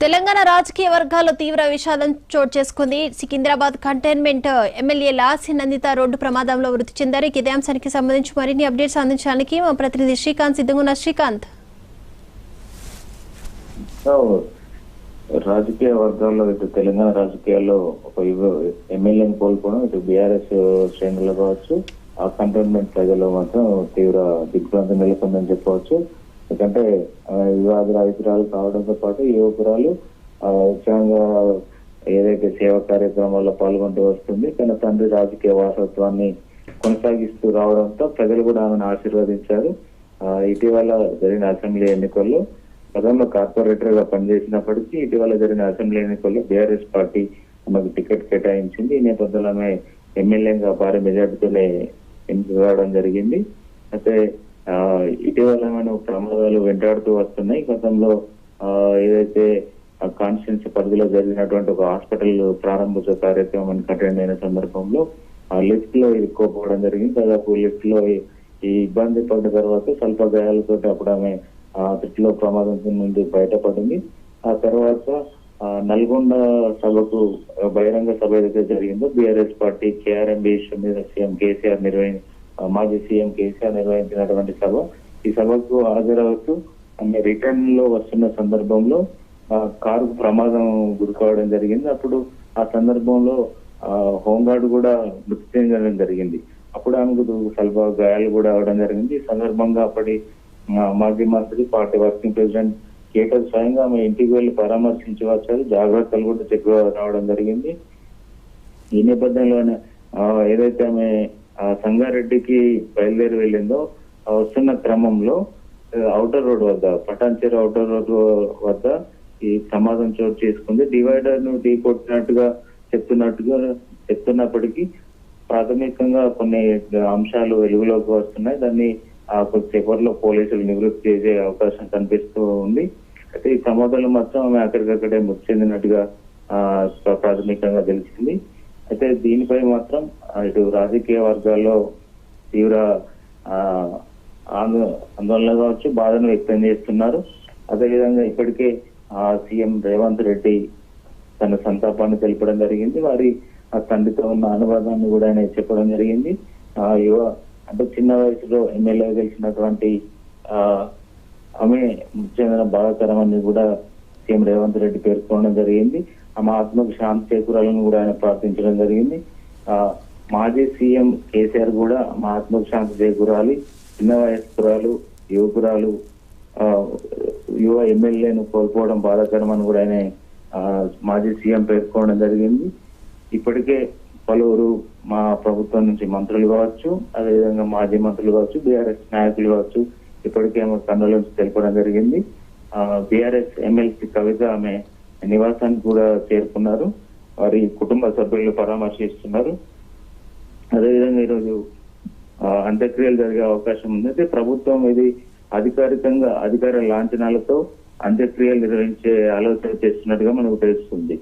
తెలంగాణ రాజకీయ వర్గాల్లో తీవ్ర విషాదం చోటు చేసుకుంది. Secunderabad cantonment MLA Lasya Nanditha road ప్రమాదంలో మృతి చెందారు. ఇదే అంశానికి సంబంధించి మరిన్ని అప్డేట్స్ అందించడానికి మా ప్రతినిధి శ్రీకాంత్ సిద్ధంగా ఉన్నారు. శ్రీకాంత్, రాజకీయ వర్గాల్లో ఇటు తెలంగాణ రాజకీయాల్లో ఒక ఎమ్మెల్యేని కోల్పోవడం, ఇటు బీఆర్ఎస్ శ్రేణులు కావచ్చు, ఆ కంటైన్మెంట్ ప్రజల్లో మాత్రం తీవ్ర దిగ్భ్రాంతి నెలకొందని చెప్పవచ్చు. ఎందుకంటే వివాదరాహితురాలు కావడంతో పాటు యువకురాలు ఉత్సాహంగా ఏదైతే సేవా కార్యక్రమాల్లో పాల్గొంటూ వస్తుంది, తన తండ్రి రాజకీయ వారసత్వాన్ని కొనసాగిస్తూ రావడంతో ప్రజలు కూడా ఆమెను ఆశీర్వదించారు. ఇటీవల జరిగిన అసెంబ్లీ ఎన్నికల్లో గతంలో కార్పొరేటర్ గా పనిచేసినప్పటికీ ఇటీవల జరిగిన అసెంబ్లీ ఎన్నికల్లో బీఆర్ఎస్ పార్టీ ఆమెకు టికెట్ కేటాయించింది. ఈ నేపథ్యంలో ఆమె ఎమ్మెల్యేగా భారీ మెజార్టీతోనే ఎంపిక కావడం జరిగింది. అయితే ఇటీవల మనం ప్రమాదాలు వెంటాడుతూ వస్తున్నాయి. గతంలో ఏదైతే కాన్స్టిట్యున్సీ పరిధిలో జరిగినటువంటి ఒక హాస్పిటల్ ప్రారంభోత్సవ కార్యక్రమం అటెండ్ అయిన సందర్భంలో లిఫ్ట్ లో ఇరుక్కోపోవడం జరిగింది. దాదాపు లిఫ్ట్ లో ఈ ఇబ్బంది పడ్డ తర్వాత స్వల్ప గాయాలతో అప్పుడు ఆమె లిఫ్ట్ లో ప్రమాదం నుండి బయటపడింది. ఆ తర్వాత నల్గొండ సభకు బహిరంగ సభ ఏదైతే జరిగిందో బీఆర్ఎస్ పార్టీ కేఆర్ఎంబీ మీద మాజీ సీఎం కేసీఆర్ నిర్వహించినటువంటి సభ, ఈ సభకు హాజరవుతూ ఆమె రిటర్న్ లో వస్తున్న సందర్భంలో కారుకు ప్రమాదం గురికావడం జరిగింది. అప్పుడు ఆ సందర్భంలో హోంగార్డ్ కూడా మృతి చెందడం జరిగింది. అప్పుడు ఆమెకు స్వల్ప గాయాలు కూడా అవడం జరిగింది. ఈ సందర్భంగా అప్పటి మాజీ మంత్రి, పార్టీ వర్కింగ్ ప్రెసిడెంట్ కేటీఆర్ స్వయంగా ఆమె ఇంటికి వెళ్లి పరామర్శించి వచ్చారు. జాగ్రత్తలు కూడా చెక్కుగా రావడం జరిగింది. ఈ నేపథ్యంలోనే ఏదైతే ఆమె సంగారెడ్డికి బయలుదేరి వెళ్ళిందో వస్తున్న క్రమంలో ఔటర్ రోడ్ వద్ద, పటాన్చేరు ఔటర్ రోడ్ వద్ద ఈ ప్రమాదం చోటు చేసుకుంది. డివైడర్ ను ఢీ కొట్టినట్టుగా చెప్తున్నప్పటికీ ప్రాథమికంగా కొన్ని అంశాలు వెలుగులోకి వస్తున్నాయి. దాన్ని కొద్దిసేపట్లో పోలీసులు నివృత్తి చేసే అవకాశం కనిపిస్తూ ఉంది. అయితే ఈ ప్రమాదాలు మాత్రం ఆమె అక్కడికక్కడే మృతి చెందినట్టుగా ప్రాథమికంగా తెలిసింది. అయితే దీనిపై మాత్రం ఇటు రాజకీయ వర్గాల్లో తీవ్ర ఆందోళన కావచ్చు, బాధను వ్యక్తం చేస్తున్నారు. అదేవిధంగా ఇప్పటికే సీఎం రేవంత్ రెడ్డి తన సంతాపాన్ని తెలపడం జరిగింది. వారి తండ్రితో ఉన్న అనువాదాన్ని కూడా ఆయన చెప్పడం జరిగింది. అంటే చిన్న వయసులో ఎమ్మెల్యే గెలిచినటువంటి ఆమె మృతి చెందడం బాధాకరమని కూడా సీఎం రేవంత్ రెడ్డి పేర్కొనడం జరిగింది. ఆమె ఆత్మకు శాంతి చేకూరాలని కూడా ఆయన ప్రార్థించడం జరిగింది. మాజీ సీఎం కేసీఆర్ కూడా మా ఆత్మకు శాంతి చేకూరాలి, చిన్న వయస్కురాలు, యువకురాలు, యువ ఎమ్మెల్యేను కోల్పోవడం బాధాకరమని కూడా ఆయన మాజీ సీఎం పేర్కొనడం జరిగింది. ఇప్పటికే పలువురు మా ప్రభుత్వం నుంచి మంత్రులు కావచ్చు, అదేవిధంగా మాజీ మంత్రులు కావచ్చు, బీఆర్ఎస్ నాయకులు కావచ్చు ఇప్పటికే ఆమె కండోలెన్స్ తెలపడం జరిగింది. బీఆర్ఎస్ ఎమ్మెల్సీ కవిత ఆమె నివాసానికి కూడా చేరుకున్నారు. వారి కుటుంబ సభ్యులు పరామర్శిస్తున్నారు. అదేవిధంగా ఈరోజు అంత్యక్రియలు జరిగే అవకాశం ఉంది. అయితే ప్రభుత్వం ఇది అధికార లాంఛనాలతో అంత్యక్రియలు నిర్వహించే ఆలోచన చేస్తున్నట్టుగా మనకు తెలుస్తుంది.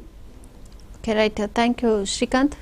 Right, thank you Srikanth.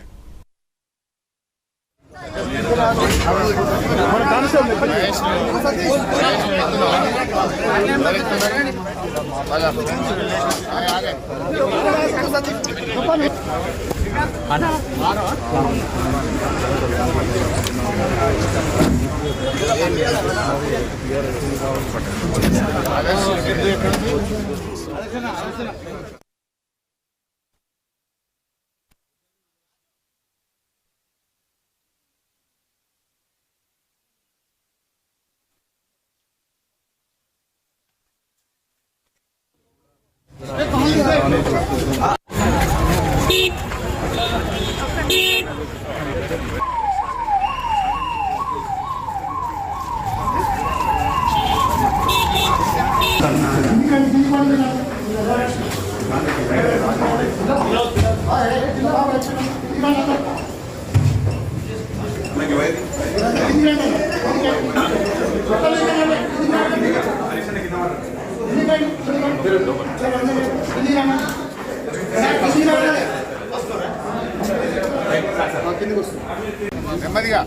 నెమ్మదిగా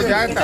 జాగ్రత్త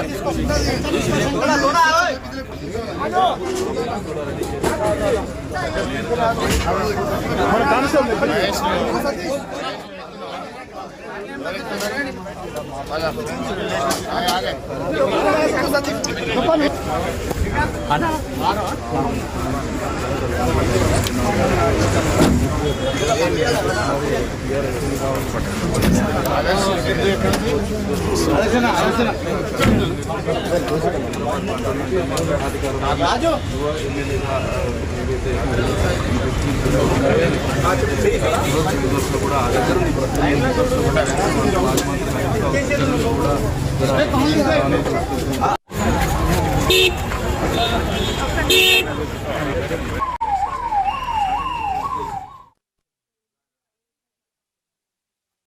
రాజు